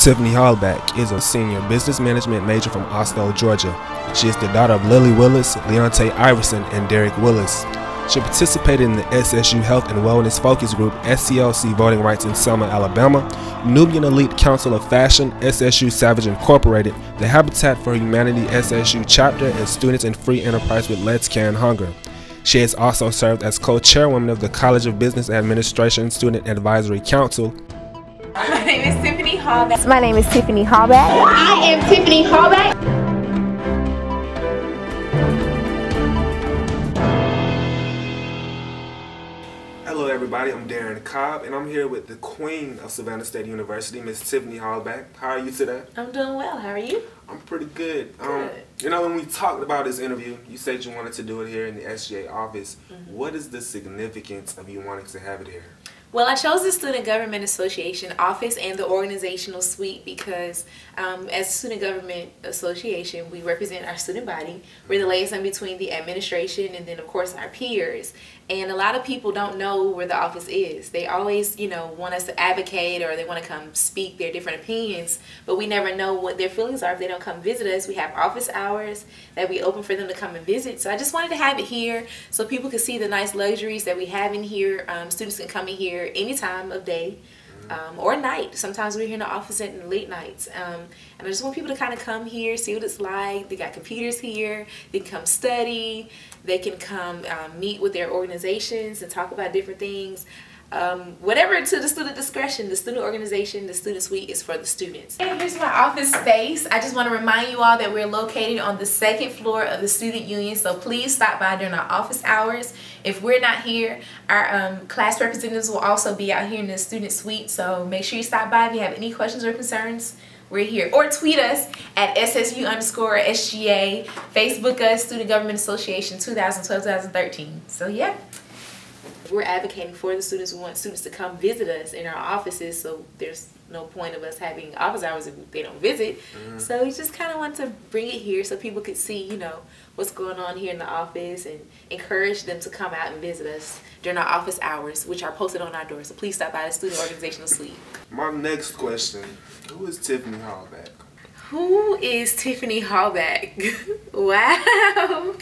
Tiffany Hallback is a senior business management major from Oslo, Georgia. She is the daughter of Lily Willis, Leontay Iverson, and Derek Willis. She participated in the SSU Health and Wellness Focus Group, SCLC Voting Rights in Selma, Alabama, Nubian Elite Council of Fashion, SSU Savage Incorporated, the Habitat for Humanity SSU chapter, and Students in Free Enterprise with Let's Can Hunger. She has also served as co-chairwoman of the College of Business Administration Student Advisory Council. My name is Tiffany Hallback. My name is Tiffany Hallback. I am Tiffany Hallback. Hello everybody, I'm Darren Cobb and I'm here with the Queen of Savannah State University, Miss Tiffany Hallback. How are you today? I'm doing well. How are you? I'm pretty good. Good. You know, when we talked about this interview, you said you wanted to do it here in the SGA office. What is the significance of you wanting to have it here? Well, I chose the Student Government Association office and the organizational suite because as Student Government Association, we represent our student body. We're the liaison between the administration and then, of course, our peers. And a lot of people don't know where the office is. They always, want us to advocate or they want to come speak their different opinions, but we never know what their feelings are if they don't come visit us. We have office hours that we open for them to come and visit. So I just wanted to have it here so people could see the nice luxuries that we have in here. Students can come in here any time of day or night. Sometimes we're here in the office at the late nights. And I just want people to kind of come here, see what it's like. They got computers here. They can come study. They can come meet with their organizations and talk about different things. Whatever to the student discretion, the student organization, the student suite is for the students. And here's my office space. I just want to remind you all that we're located on the second floor of the student union, so please stop by during our office hours. If we're not here, our class representatives will also be out here in the student suite, so make sure you stop by if you have any questions or concerns. We're here. Or tweet us at SSU_SGA, Facebook us, Student Government Association 2012-2013. So yeah. We're advocating for the students. We want students to come visit us in our offices, so there's no point of us having office hours if they don't visit. So we just kind of want to bring it here so people could see, what's going on here in the office and encourage them to come out and visit us during our office hours, which are posted on our doors. So please stop by the Student Organizational Suite. My next question, who is Tiffany Hallback? Who is Tiffany Hallback? Wow.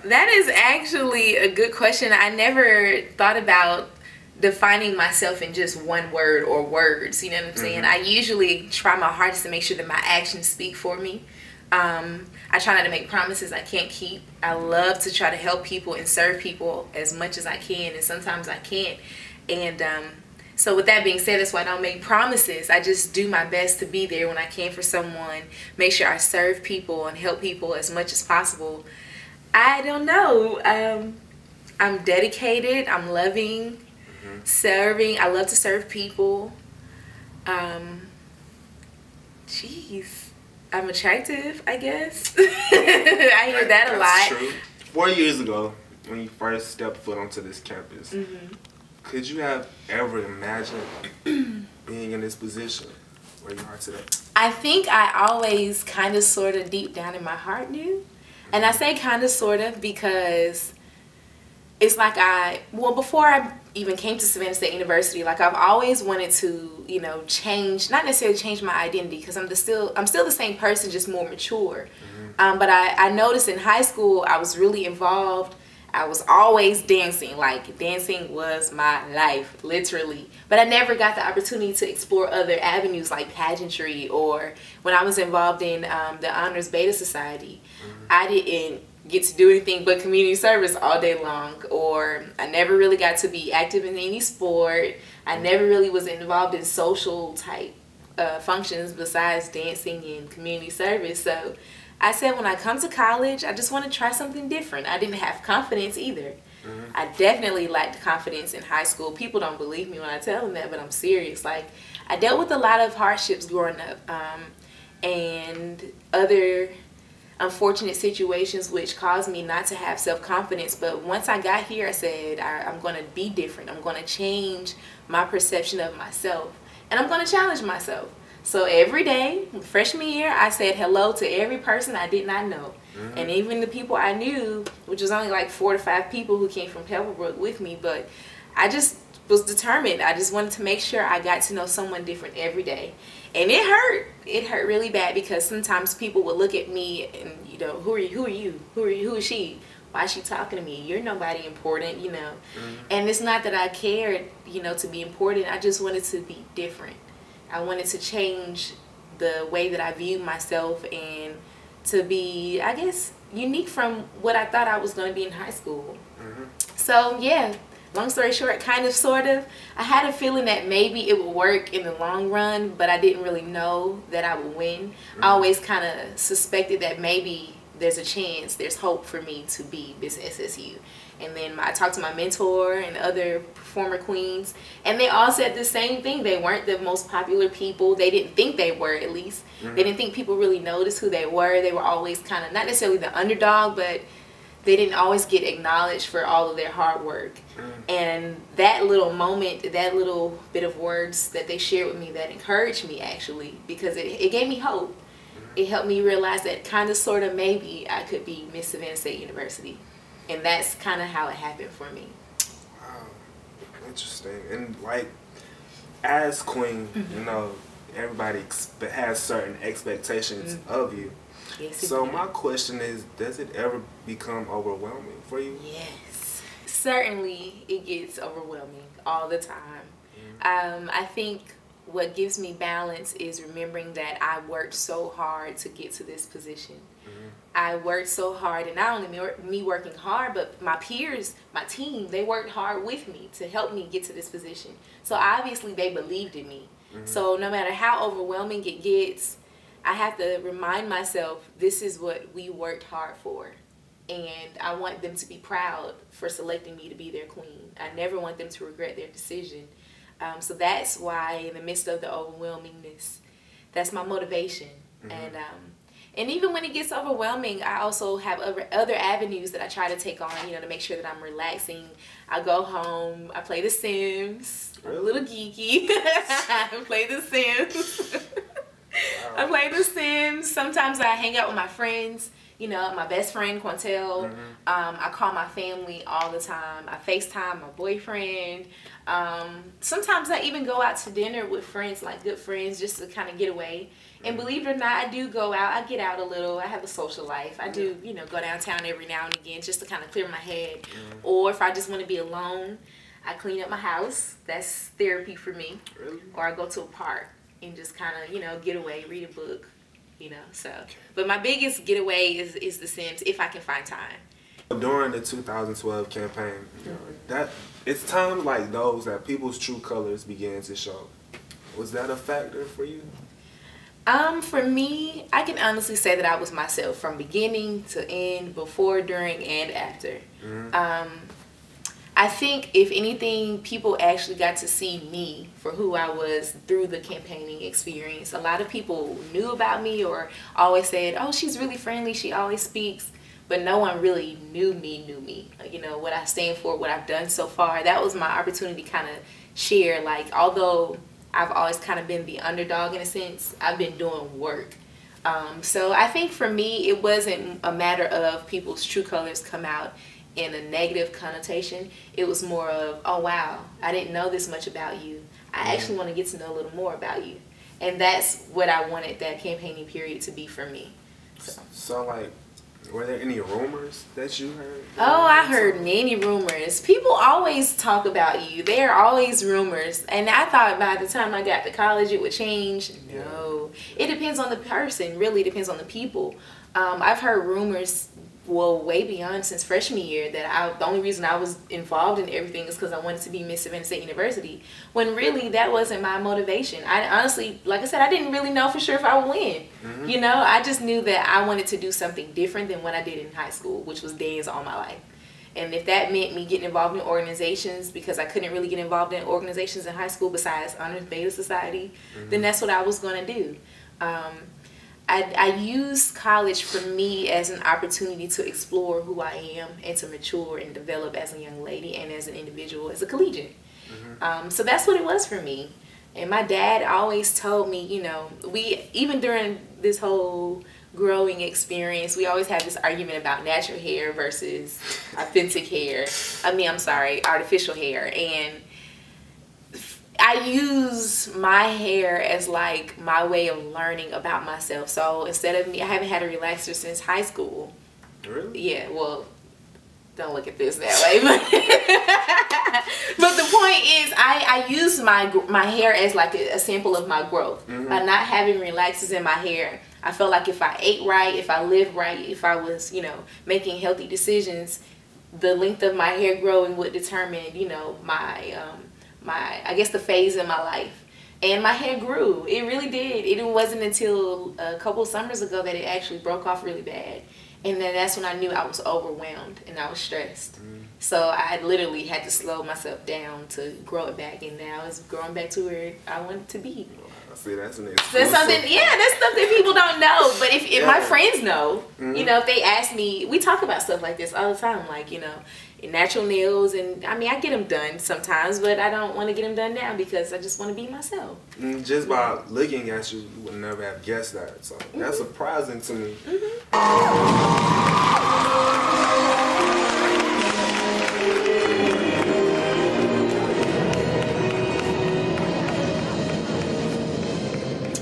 That is actually a good question. I never thought about defining myself in just one word or words, you know what I'm saying? I usually try my hardest to make sure that my actions speak for me. I try not to make promises I can't keep. I love to try to help people and serve people as much as I can, and sometimes I can't. And so with that being said, that's why I don't make promises. I just do my best to be there when I can for someone, make sure I serve people and help people as much as possible. I don't know. I'm dedicated. I'm loving, serving. I love to serve people. Jeez. I'm attractive, I guess. I hear that a lot. That's true. 4 years ago, when you first stepped foot onto this campus, could you have ever imagined being in this position where you are today? I think I always kind of sort of deep down in my heart knew. And I say kind of sort of because it's like before I even came to Savannah State University, like I've always wanted to, change, not necessarily change my identity because I'm still the same person, just more mature. But I noticed in high school I was really involved. I was always dancing, like dancing was my life, literally. But I never got the opportunity to explore other avenues like pageantry, or when I was involved in the Honors Beta Society, I didn't get to do anything but community service all day long, or I never really got to be active in any sport. I never really was involved in social type functions besides dancing and community service. So I said when I come to college, I just want to try something different. I didn't have confidence either. I definitely lacked confidence in high school. People don't believe me when I tell them that, but I'm serious. Like, I dealt with a lot of hardships growing up and other unfortunate situations which caused me not to have self-confidence. But once I got here, I said, I'm going to be different. I'm going to change my perception of myself, and I'm going to challenge myself. So every day, freshman year, I said hello to every person I did not know. And even the people I knew, which was only like 4 to 5 people who came from Pebblebrook with me, but I just was determined. I just wanted to make sure I got to know someone different every day. And it hurt. It hurt really bad because sometimes people would look at me and, you know, who are you? Who is she? Why is she talking to me? You're nobody important, you know. And it's not that I cared, you know, to be important. I just wanted to be different. I wanted to change the way that I viewed myself and to be, I guess, unique from what I thought I was going to be in high school. So, yeah. Long story short, kind of, sort of. I had a feeling that maybe it would work in the long run, but I didn't really know that I would win. I always kind of suspected that maybe there's a chance, there's hope for me to be Miss SSU. And then I talked to my mentor and other former queens, and they all said the same thing. They weren't the most popular people. They didn't think they were, at least. They didn't think people really noticed who they were. They were always kind of, not necessarily the underdog, but they didn't always get acknowledged for all of their hard work. And that little moment, that little bit of words that they shared with me, that encouraged me actually, because it gave me hope. It helped me realize that kind of, sort of, maybe I could be Miss Savannah State University. And that's kind of how it happened for me. Wow, interesting. And like, as queen, you know, everybody has certain expectations of you. Yes, so my question is, does it ever become overwhelming for you? Yes, certainly it gets overwhelming all the time. I think what gives me balance is remembering that I worked so hard to get to this position. I worked so hard, and not only me working hard, but my peers, my team, they worked hard with me to help me get to this position. So obviously they believed in me. So no matter how overwhelming it gets, I have to remind myself, this is what we worked hard for. And I want them to be proud for selecting me to be their queen. I never want them to regret their decision. So that's why, in the midst of the overwhelmingness, that's my motivation. And even when it gets overwhelming, I also have other avenues that I try to take on, you know, to make sure that I'm relaxing. I go home, I play The Sims. I'm a little geeky. I play The Sims. I play The Sims. Sometimes I hang out with my friends, you know, my best friend, Quantel. I call my family all the time. I FaceTime my boyfriend. Sometimes I even go out to dinner with friends, like good friends, just to kind of get away. And believe it or not, I do go out. I get out a little. I have a social life. I do, you know, go downtown every now and again just to kind of clear my head. Or if I just want to be alone, I clean up my house. That's therapy for me. Or I go to a park and just kind of, you know, get away, read a book, you know. So, but my biggest getaway is The Sims, if I can find time. During the 2012 campaign, you know, that it's times like those that people's true colors began to show. Was that a factor for you? For me, I can honestly say that I was myself from beginning to end, before, during, and after. I think, if anything, people actually got to see me for who I was through the campaigning experience. A lot of people knew about me or always said, oh, she's really friendly, she always speaks. But no one really knew me. You know, what I stand for, what I've done so far. That was my opportunity to kind of share. Like, although I've always kind of been the underdog in a sense, I've been doing work. So I think for me, it wasn't a matter of people's true colors come out in a negative connotation. It was more of, oh wow, I didn't know this much about you. I actually want to get to know a little more about you. And that's what I wanted that campaigning period to be for me. So like, were there any rumors that you heard? Oh, I heard many rumors. People always talk about you. There are always rumors. And I thought by the time I got to college it would change. No. It depends on the person. Really depends on the people. I've heard rumors, well, way beyond since freshman year, that the only reason I was involved in everything is because I wanted to be Miss Savannah State University, when really that wasn't my motivation. I honestly, like I said, I didn't really know for sure if I would win. You know, I just knew that I wanted to do something different than what I did in high school, which was dance all my life. And if that meant me getting involved in organizations, because I couldn't really get involved in organizations in high school besides Honor Beta Society, then that's what I was going to do. I used college for me as an opportunity to explore who I am and to mature and develop as a young lady and as an individual, as a collegiate. So that's what it was for me. And my dad always told me, you know, even during this whole growing experience, we always had this argument about natural hair versus authentic hair. artificial hair. And I use my hair as like my way of learning about myself. So instead of me, I haven't had a relaxer since high school. Really? Yeah, well, don't look at this that way. But the point is, I use my hair as like a sample of my growth. By not having relaxers in my hair, I felt like if I ate right, if I lived right, if I was, you know, making healthy decisions, the length of my hair growing would determine, you know, my I guess the phase in my life. And my hair grew. It really did. It wasn't until a couple summers ago that it actually broke off really bad. And then that's when I knew I was overwhelmed and I was stressed. So I literally had to slow myself down to grow it back, and now it's growing back to where I want it to be. See, that's an That's something, yeah, that's something people don't know. But if my friends know, you know, if they ask me, we talk about stuff like this all the time, like, you know, natural nails, and I mean, I get them done sometimes, but I don't want to get them done now because I just want to be myself. Just by looking at you, you would never have guessed that. So that's surprising to me.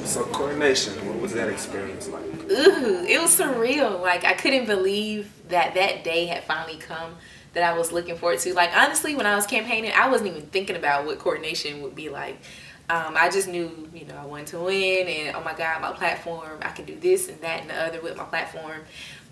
So coordination, what was that experience like? Ooh, it was surreal. Like, I couldn't believe that that day had finally come that I was looking forward to. Like, honestly, when I was campaigning, I wasn't even thinking about what coordination would be like. I just knew, you know, I wanted to win, and oh my God, my platform, I can do this and that and the other with my platform.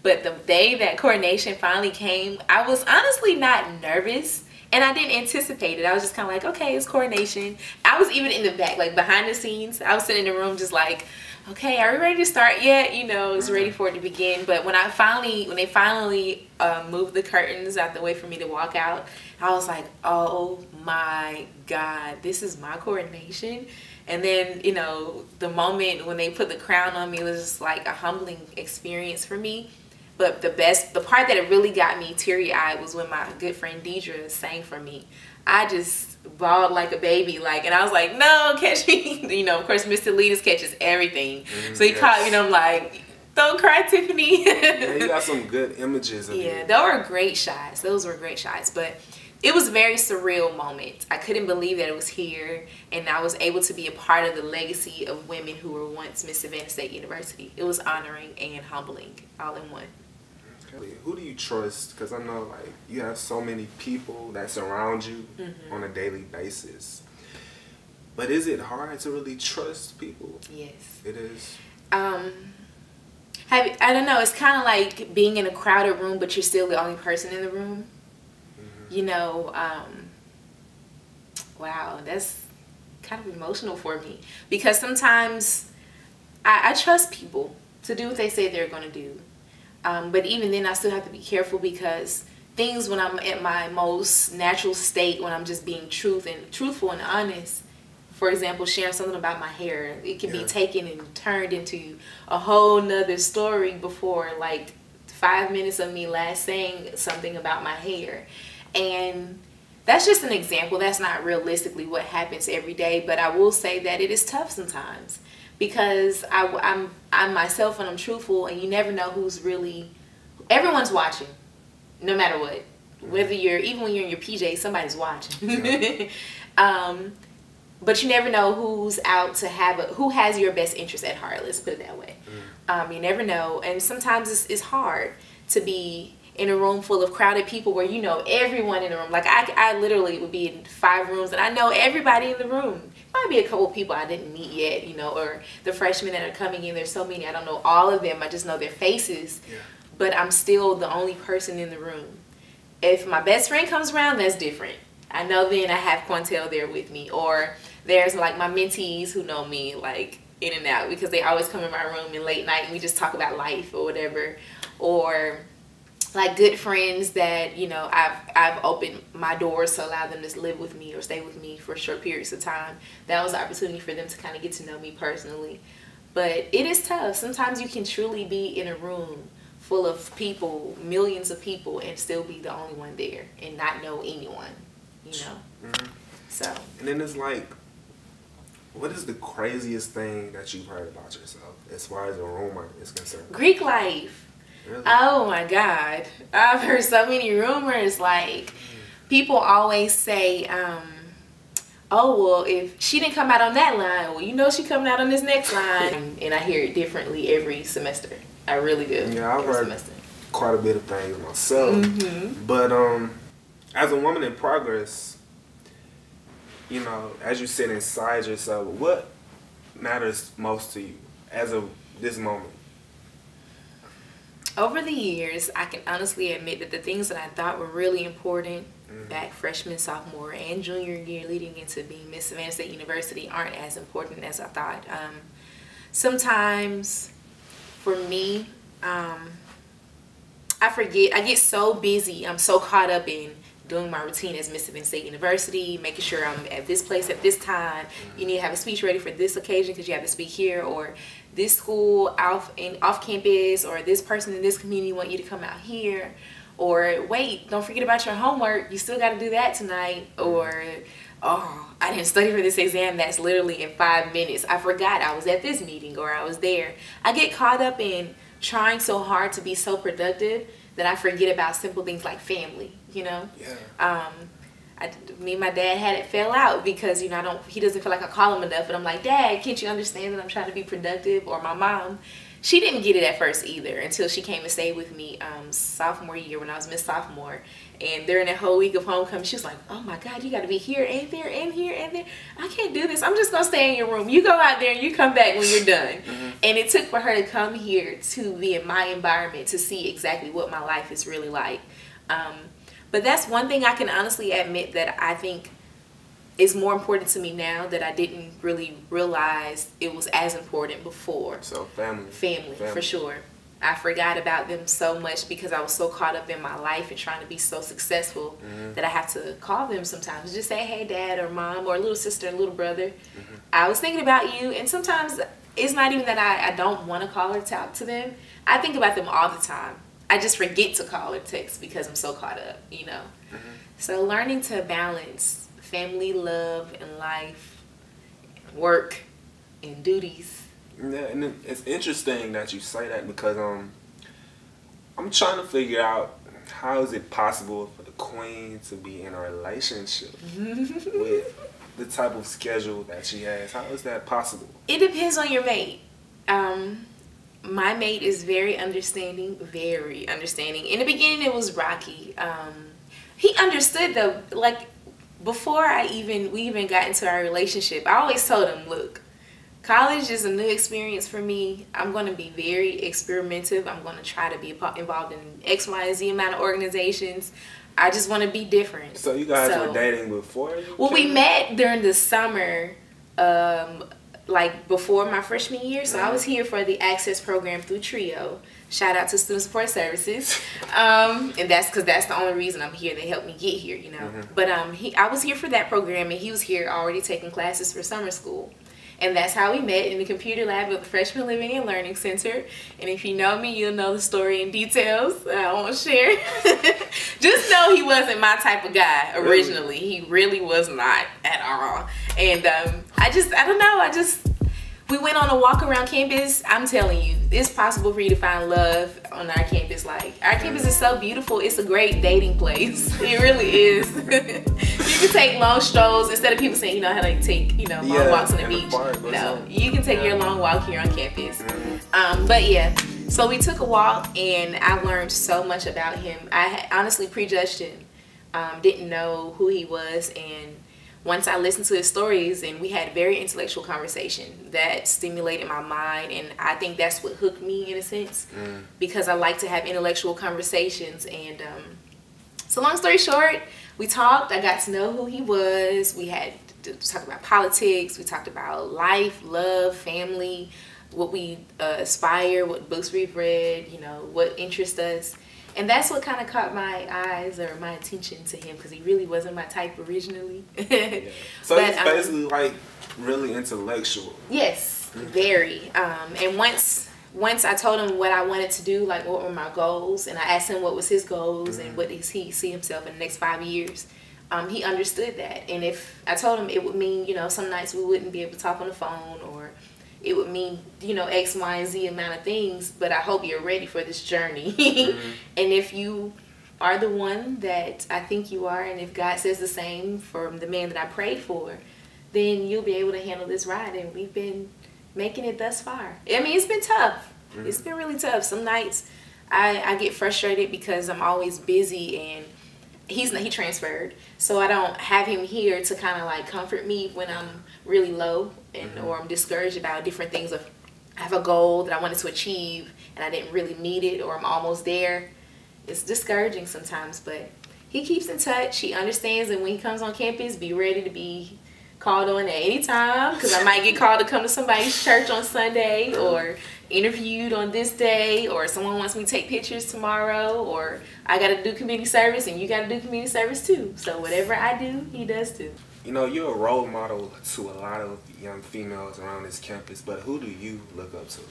But the day that coordination finally came, I was honestly not nervous. And I didn't anticipate it. I was just kind of like, okay, it's coordination. I was even in the back, like behind the scenes. I was sitting in the room just like, okay, are we ready to start yet? You know, it's ready for it to begin. But when they finally moved the curtains out the way for me to walk out, I was like, oh my God, this is my coordination. And then, you know, the moment when they put the crown on me was just like a humbling experience for me. But the part that it really got me teary-eyed was when my good friend Deidre sang for me. I just bawled like a baby, like, and I was like, no, catch me. You know, of course, Mr. Leaders catches everything. So he caught me, and I'm like, don't cry, Tiffany. Yeah, you got some good images of yeah, those were great shots. Those were great shots. But it was a very surreal moment. I couldn't believe that it was here, and I was able to be a part of the legacy of women who were once Miss Savannah State University. It was honoring and humbling all in one. Who do you trust? Because I know, like, you have so many people that surround you on a daily basis. But is it hard to really trust people? Yes. It is. I don't know. It's kind of like being in a crowded room, but you're still the only person in the room. You know, wow, that's kind of emotional for me. Because sometimes I trust people to do what they say they're going to do. But even then, I still have to be careful because things when I'm at my most natural state, when I'm just being truthful and honest, for example, sharing something about my hair, it can be taken and turned into a whole nother story before like 5 minutes of me last saying something about my hair. And that's just an example. That's not realistically what happens every day, but I will say that it is tough sometimes. Because I'm myself and I'm truthful, and you never know who's really, everyone's watching, no matter what. Whether even when you're in your PJs, somebody's watching. But you never know who's out to who has your best interest at heart, let's put it that way. You never know, and sometimes it's hard to be in a room full of crowded people where you know everyone in the room. Like I literally would be in 5 rooms and I know everybody in the room. Might be a couple of people I didn't meet yet, you know, or the freshmen that are coming in. There's so many, I don't know all of them. I just know their faces. But I'm still the only person in the room. If my best friend comes around, that's different. I know then I have Quantel there with me. Or there's like my mentees who know me like in and out because they always come in my room in late night and we just talk about life or whatever. Or like good friends that, you know, I've opened my doors to allow them to live with me or stay with me for short periods of time. That was an opportunity for them to kind of get to know me personally. But it is tough. Sometimes you can truly be in a room full of people, millions of people, and still be the only one there and not know anyone, you know. So. And then it's like, what is the craziest thing that you've heard about yourself as far as a rumor is concerned? Greek life. Really? Oh my God. I've heard so many rumors. Like, people always say, oh, well, if she didn't come out on that line, well, you know she coming out on this next line. And I hear it differently every semester. I really do. Yeah, I've heard quite a bit of things myself. But as a woman in progress, you know, as you sit inside yourself, what matters most to you as of this moment? Over the years, I can honestly admit that the things that I thought were really important back freshman, sophomore, and junior year leading into being Miss Savannah State University aren't as important as I thought. Sometimes, for me, I forget. I get so busy. I'm so caught up in doing my routine as Miss Savannah State University, making sure I'm at this place at this time. You need to have a speech ready for this occasion because you have to speak here, or this school off campus, or this person in this community want you to come out here, or wait, don't forget about your homework, you still got to do that tonight, or oh, I didn't study for this exam that's literally in 5 minutes, I forgot I was at this meeting or I was there. I get caught up in trying so hard to be so productive that I forget about simple things like family, you know? Yeah. Me and my dad had it fell out because, you know, he doesn't feel like I call him enough, and I'm like, Dad, can't you understand that I'm trying to be productive? Or my mom, she didn't get it at first either until she came and stayed with me sophomore year when I was Miss Sophomore. And during that whole week of homecoming, she was like, oh my God, you got to be here and there and here and there. I can't do this. I'm just going to stay in your room. You go out there and you come back when you're done. And it took for her to come here to be in my environment to see exactly what my life is really like. But that's one thing I can honestly admit that I think is more important to me now that I didn't really realize it was as important before. So family. Family, for sure. I forgot about them so much because I was so caught up in my life and trying to be so successful that I have to call them sometimes. Just say, hey, Dad or Mom or little sister and little brother. I was thinking about you. And sometimes it's not even that I don't want to call or talk to them. I think about them all the time. I just forget to call or text because I'm so caught up, you know. So learning to balance family, love, and life, work, and duties. Yeah, and it's interesting that you say that because I'm trying to figure out how is it possible for the queen to be in a relationship with the type of schedule that she has. How is that possible? It depends on your mate. My mate is very understanding. In the beginning, it was rocky. He understood though, like before we even got into our relationship, I always told him, look, college is a new experience for me. I'm going to be very experimentative. I'm going to try to be involved in X, Y, and Z amount of organizations. I just want to be different. So you guys were dating before? Well, we met during the summer, like before my freshman year. So I was here for the Access program through TRIO. Shout out to Student Support Services. And that's because that's the only reason I'm here. They helped me get here, you know. But I was here for that program, and he was here already taking classes for summer school. And that's how we met in the computer lab at the Freshman Living and Learning Center. And if you know me, you'll know the story in details. I won't share. Just know he wasn't my type of guy originally. He really was not at all. And I don't know. We went on a walk around campus. I'm telling you, it's possible for you to find love on our campus. Like, our campus is so beautiful. It's a great dating place. It really is. You can take long strolls instead of people saying, you know, how they take, you know, long walks on the beach. No, you can take your long walk here on campus. But yeah, so we took a walk and I learned so much about him. I honestly prejudged him, didn't know who he was, and once I listened to his stories and we had a very intellectual conversation that stimulated my mind, and I think that's what hooked me in a sense, because I like to have intellectual conversations. And so long story short, we talked, I got to know who he was, we had to talk about politics, we talked about life, love, family, what we aspire, what books we've read, you know, what interests us. And that's what kind of caught my eyes or my attention to him, because he really wasn't my type originally. So he's basically like really intellectual. Yes, very. And once I told him what I wanted to do, like what were my goals, and I asked him what was his goals and what does he see himself in the next 5 years, he understood that. And if I told him it would mean, you know, some nights we wouldn't be able to talk on the phone, or it would mean, you know, X, Y, and Z amount of things, but I hope you're ready for this journey. And if you are the one that I think you are, and if God says the same from the man that I prayed for, then you'll be able to handle this ride. And we've been making it thus far. I mean, it's been tough. It's been really tough. Some nights I get frustrated because I'm always busy, and he transferred, so I don't have him here to kind of like comfort me when I'm really low and or I'm discouraged about different things. Of I have a goal that I wanted to achieve and I didn't really meet it, or I'm almost there. It's discouraging sometimes, but he keeps in touch. He understands that when he comes on campus, be ready to be called on at any time, because I might get called to come to somebody's church on Sunday, or interviewed on this day, or someone wants me to take pictures tomorrow, or I got to do community service and you got to do community service too. So whatever I do, he does too. You know, you're a role model to a lot of young females around this campus, but who do you look up to?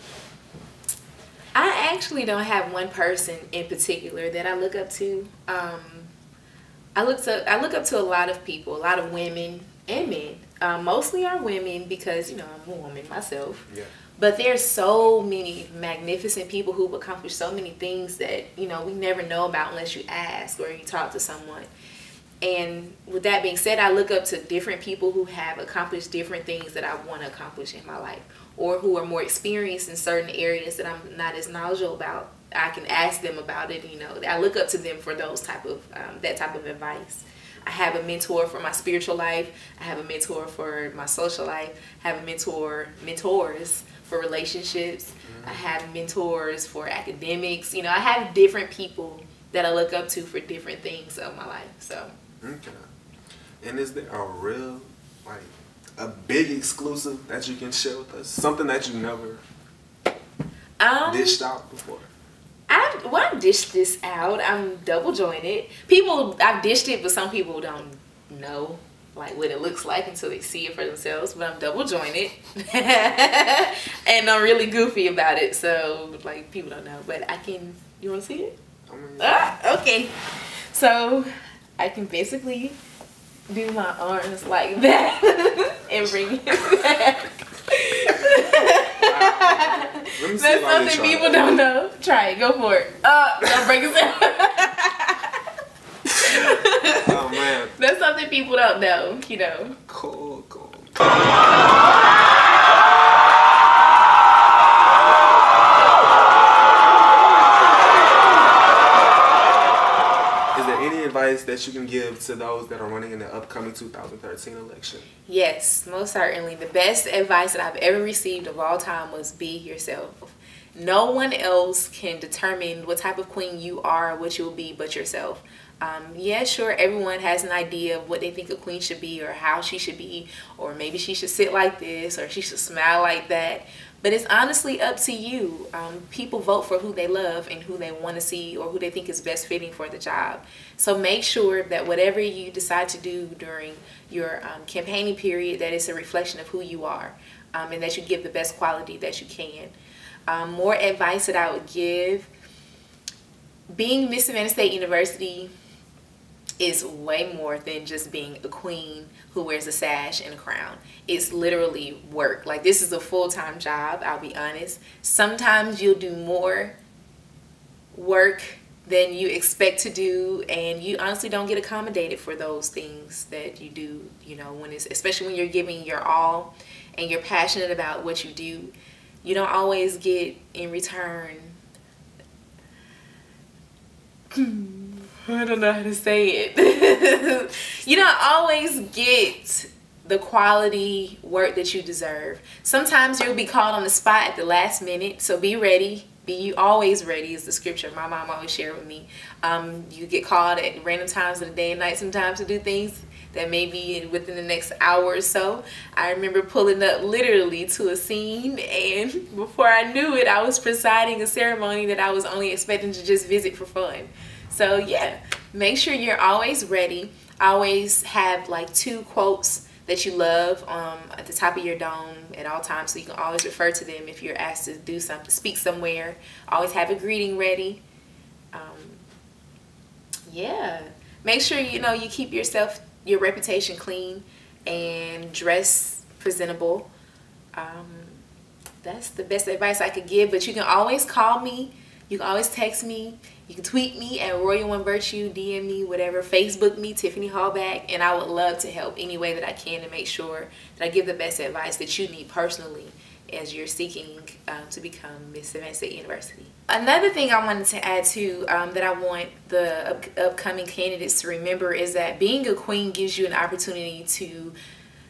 I actually don't have one person in particular that I look up to. I look up to a lot of people, a lot of women and men. Mostly are women because, you know, I'm a woman myself. Yeah. But there's so many magnificent people who've accomplished so many things that, you know, we never know about unless you ask or you talk to someone. And with that being said, I look up to different people who have accomplished different things that I want to accomplish in my life, or who are more experienced in certain areas that I'm not as knowledgeable about. I can ask them about it, you know. I look up to them for those type of that type of advice. I have a mentor for my spiritual life. I have a mentor for my social life. I have mentors for relationships. I have mentors for academics. You know, I have different people that I look up to for different things of my life. So. Okay. And is there a real, like, a big exclusive that you can share with us? Something that you never dished out before? I've dished this out. I'm double jointed. I've dished it, but some people don't know like what it looks like until they see it for themselves. But I'm double jointed, and I'm really goofy about it. So like people don't know, but I can. You want to see it? Okay. So I can basically do my arms like that and bring it back. That's something people don't know. Try it. Go for it. Don't break it down. Oh man. That's something people don't know. You know. Cool. Advice that you can give to those that are running in the upcoming 2013 election? Yes, most certainly. The best advice that I've ever received of all time was be yourself. No one else can determine what type of queen you are, what you'll be, but yourself. Yeah, sure, everyone has an idea of what they think a queen should be or how she should be, or maybe she should sit like this or she should smile like that. But it's honestly up to you. People vote for who they love and who they want to see or who they think is best fitting for the job. So make sure that whatever you decide to do during your campaigning period, that it's a reflection of who you are, and that you give the best quality that you can. More advice that I would give: being Miss Savannah State University is way more than just being a queen who wears a sash and a crown. It's literally work. Like, this is a full-time job, I'll be honest. Sometimes you'll do more work than you expect to do, and you honestly don't get accommodated for those things that you do, you know, when it's, especially when you're giving your all and you're passionate about what you do. You don't always get in return I don't know how to say it. You don't always get the quality work that you deserve. Sometimes you'll be called on the spot at the last minute, so be ready. Be you always ready is the scripture my mom always shared with me. You get called at random times of the day and night sometimes to do things that may be within the next hour or so. I remember pulling up literally to a scene, and before I knew it, I was presiding a ceremony that I was only expecting to just visit for fun. So yeah, make sure you're always ready. Always have like 2 quotes that you love at the top of your dome at all times, so you can always refer to them if you're asked to do something, speak somewhere. Always have a greeting ready. Yeah, make sure you know you keep your reputation clean and dress presentable. That's the best advice I could give, but you can always call me You can always text me. You can tweet me at Royal One Virtue, DM me, whatever, Facebook me, Tiffany Hallback, and I would love to help any way that I can to make sure that I give the best advice that you need personally as you're seeking to become Miss Savannah State University. Another thing I wanted to add to that I want the upcoming candidates to remember is that being a queen gives you an opportunity to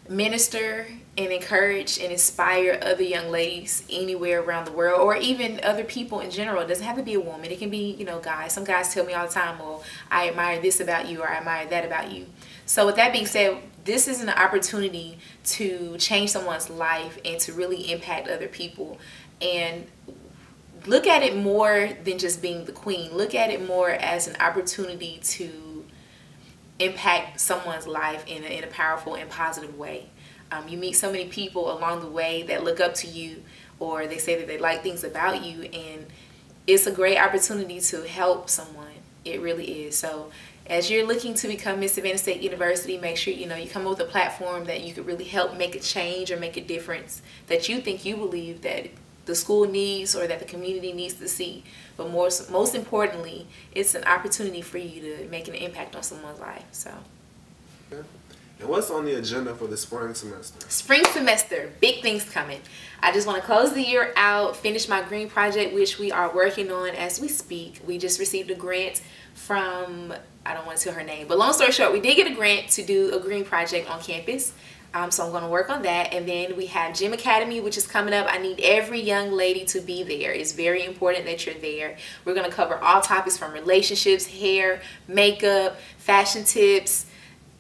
minister and encourage and inspire other young ladies anywhere around the world, or even other people in general. It doesn't have to be a woman. It can be, you know, guys. Some guys tell me all the time, well, I admire this about you, or I admire that about you. So with that being said, this is an opportunity to change someone's life and to really impact other people. And look at it more than just being the queen. Look at it more as an opportunity to impact someone's life in a powerful and positive way. You meet so many people along the way that look up to you, or they say that they like things about you, and it's a great opportunity to help someone. It really is. So as you're looking to become Miss Savannah State University, make sure you come up with a platform that you could really help make a change or make a difference that you think, you believe that the school needs or that the community needs to see. But most importantly, it's an opportunity for you to make an impact on someone's life. So. And what's on the agenda for the spring semester? Spring semester, big things coming. I just want to close the year out, finish my green project, which we are working on as we speak. We just received a grant from, I don't want to tell her name, but long story short, we did get a grant to do a green project on campus. So I'm going to work on that. And then we have Gym Academy, which is coming up. I need every young lady to be there. It's very important that you're there. We're going to cover all topics from relationships, hair, makeup, fashion tips,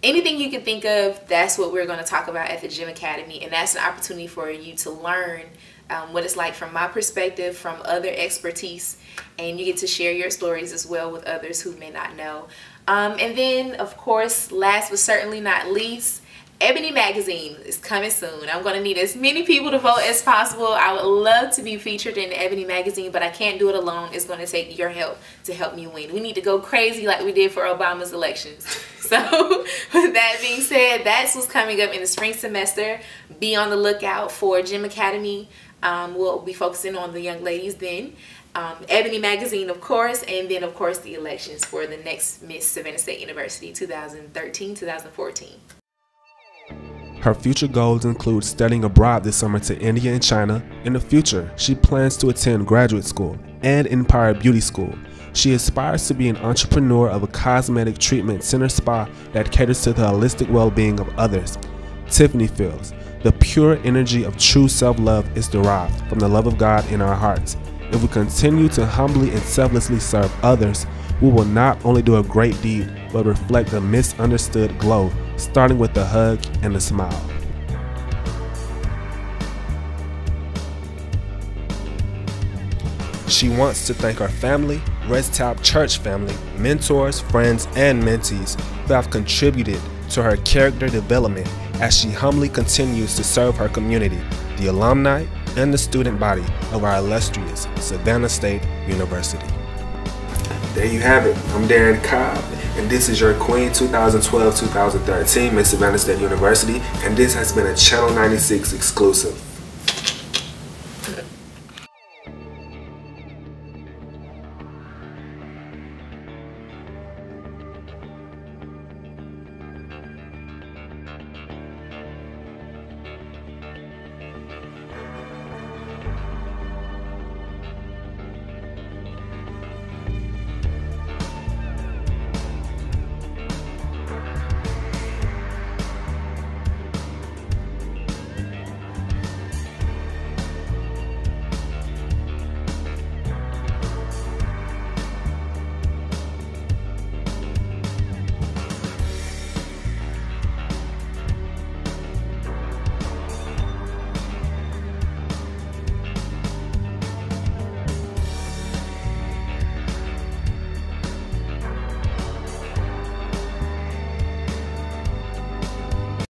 anything you can think of. That's what we're going to talk about at the Gym Academy. And that's an opportunity for you to learn what it's like from my perspective, from other expertise. And you get to share your stories as well with others who may not know. And then, of course, last but certainly not least, Ebony Magazine is coming soon. I'm going to need as many people to vote as possible. I would love to be featured in the Ebony Magazine, but I can't do it alone. It's going to take your help to help me win. We need to go crazy like we did for Obama's elections. So with that being said, that's what's coming up in the spring semester. Be on the lookout for Gym Academy. We'll be focusing on the young ladies then. Ebony Magazine, of course, and then, of course, the elections for the next Miss Savannah State University 2013-2014. Her future goals include studying abroad this summer to India and China. In the future, she plans to attend graduate school and Empire Beauty School. She aspires to be an entrepreneur of a cosmetic treatment center spa that caters to the holistic well-being of others. Tiffany feels the pure energy of true self-love is derived from the love of God in our hearts. If we continue to humbly and selflessly serve others, we will not only do a great deed, but reflect a misunderstood glow, starting with a hug and a smile. She wants to thank her family, Res Tap Church family, mentors, friends, and mentees who have contributed to her character development as she humbly continues to serve her community, the alumni, and the student body of our illustrious Savannah State University. There you have it. I'm Darren Cobb, and this is your Queen 2012-2013 Miss Savannah State University, and this has been a Channel 96 exclusive.